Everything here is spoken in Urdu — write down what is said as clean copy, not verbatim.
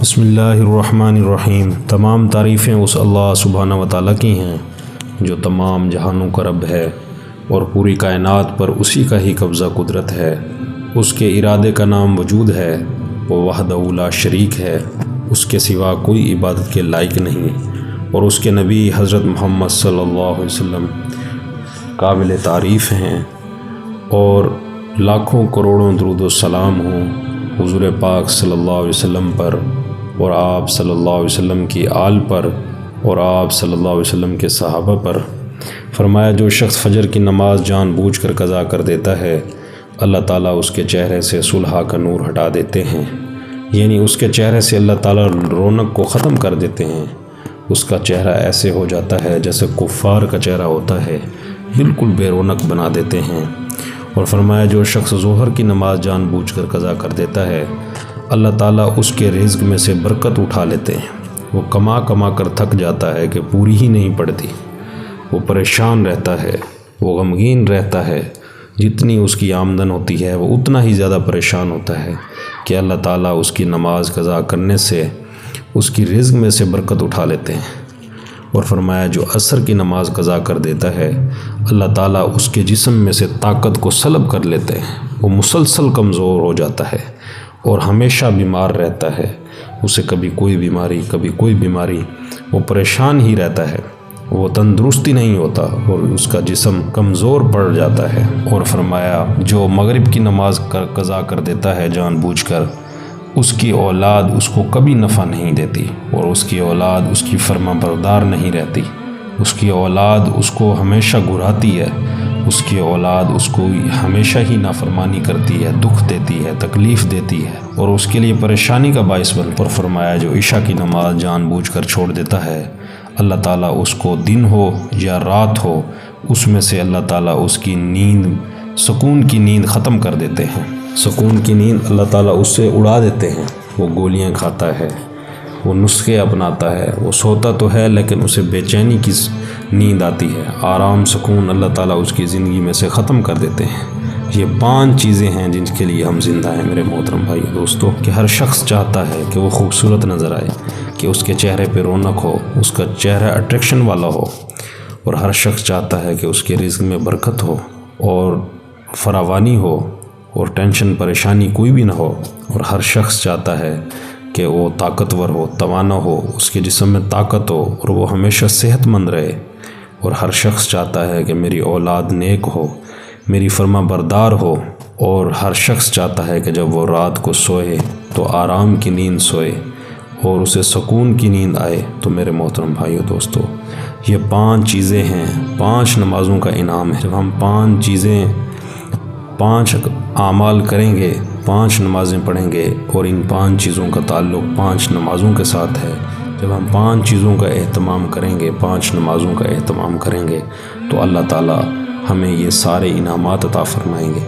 بسم اللہ الرحمن الرحیم۔ تمام تعریفیں اس اللہ سبحانہ و تعالیٰ کی ہیں جو تمام جہانوں کا رب ہے اور پوری کائنات پر اسی کا ہی قبضہ قدرت ہے۔ اس کے ارادے کا نام وجود ہے، وہ وحدہ لا شریک ہے، اس کے سوا کوئی عبادت کے لائق نہیں، اور اس کے نبی حضرت محمد صلی اللہ علیہ وسلم قابل تعریف ہیں، اور لاکھوں کروڑوں درود و سلام ہوں حضور پاک صلی اللہ علیہ وسلم پر، اور آپ صلی اللہ علیہ وسلم کی آل پر، اور آپ صلی اللہ علیہ وسلم کے صحابہ پر۔ فرمایا جو شخص فجر کی نماز جان بوجھ کر قضا کر دیتا ہے، اللہ تعالیٰ اس کے چہرے سے صلح کا نور ہٹا دیتے ہیں، یعنی اس کے چہرے سے اللہ تعالیٰ رونق کو ختم کر دیتے ہیں۔ اس کا چہرہ ایسے ہو جاتا ہے جیسے کفار کا چہرہ ہوتا ہے، بالکل بے رونق بنا دیتے ہیں۔ اور فرمایا جو شخص ظہر کی نماز جان بوجھ کر قضا کر دیتا ہے، اللہ تعالیٰ اس کے رزق میں سے برکت اٹھا لیتے ہیں۔ وہ کما کما کر تھک جاتا ہے کہ پوری ہی نہیں پڑتی، وہ پریشان رہتا ہے، وہ غمگین رہتا ہے، جتنی اس کی آمدن ہوتی ہے وہ اتنا ہی زیادہ پریشان ہوتا ہے کہ اللہ تعالیٰ اس کی نماز قضا کرنے سے اس کی رزق میں سے برکت اٹھا لیتے ہیں۔ اور فرمایا جو عصر کی نماز قضا کر دیتا ہے، اللہ تعالیٰ اس کے جسم میں سے طاقت کو سلب کر لیتے ہیں، وہ مسلسل کمزور ہو جاتا ہے اور ہمیشہ بیمار رہتا ہے، اسے کبھی کوئی بیماری، وہ پریشان ہی رہتا ہے، وہ تندرستی نہیں ہوتا اور اس کا جسم کمزور پڑ جاتا ہے۔ اور فرمایا جو مغرب کی نماز قضا کر دیتا ہے جان بوجھ کر، اس کی اولاد اس کو کبھی نفع نہیں دیتی، اور اس کی اولاد اس کی فرما بردار نہیں رہتی، اس کی اولاد اس کو ہمیشہ گراتی ہے، اس کی اولاد اس کو ہمیشہ ہی نافرمانی کرتی ہے، دکھ دیتی ہے، تکلیف دیتی ہے، اور اس کے لیے پریشانی کا باعث بن۔ اور فرمایا جو عشاء کی نماز جان بوجھ کر چھوڑ دیتا ہے، اللہ تعالیٰ اس کو دن ہو یا رات ہو، اس میں سے اللہ تعالیٰ اس کی نیند، سکون کی نیند ختم کر دیتے ہیں۔ سکون کی نیند اللہ تعالیٰ اس سے اڑا دیتے ہیں۔ وہ گولیاں کھاتا ہے، وہ نسخے اپناتا ہے، وہ سوتا تو ہے لیکن اسے بے چینی کی نیند آتی ہے، آرام سکون اللہ تعالیٰ اس کی زندگی میں سے ختم کر دیتے ہیں۔ یہ 5 چیزیں ہیں جن کے لیے ہم زندہ ہیں میرے محترم بھائی دوستو، کہ ہر شخص چاہتا ہے کہ وہ خوبصورت نظر آئے، کہ اس کے چہرے پہ رونق ہو، اس کا چہرہ اٹریکشن والا ہو، اور ہر شخص چاہتا ہے کہ اس کے رزق میں برکت ہو اور فراوانی ہو اور ٹینشن پریشانی کوئی بھی نہ ہو، اور ہر شخص چاہتا ہے کہ وہ طاقتور ہو، توانا ہو، اس کے جسم میں طاقت ہو اور وہ ہمیشہ صحت مند رہے، اور ہر شخص چاہتا ہے کہ میری اولاد نیک ہو، میری فرما بردار ہو، اور ہر شخص چاہتا ہے کہ جب وہ رات کو سوئے تو آرام کی نیند سوئے اور اسے سکون کی نیند آئے۔ تو میرے محترم بھائیو دوستو، یہ 5 چیزیں ہیں، 5 نمازوں کا انعام ہے۔ جب ہم 5 اعمال کریں گے، 5 نمازیں پڑھیں گے، اور ان 5 چیزوں کا تعلق 5 نمازوں کے ساتھ ہے، جب ہم 5 چیزوں کا اہتمام کریں گے، 5 نمازوں کا اہتمام کریں گے، تو اللہ تعالیٰ ہمیں یہ سارے انعامات عطا فرمائیں گے۔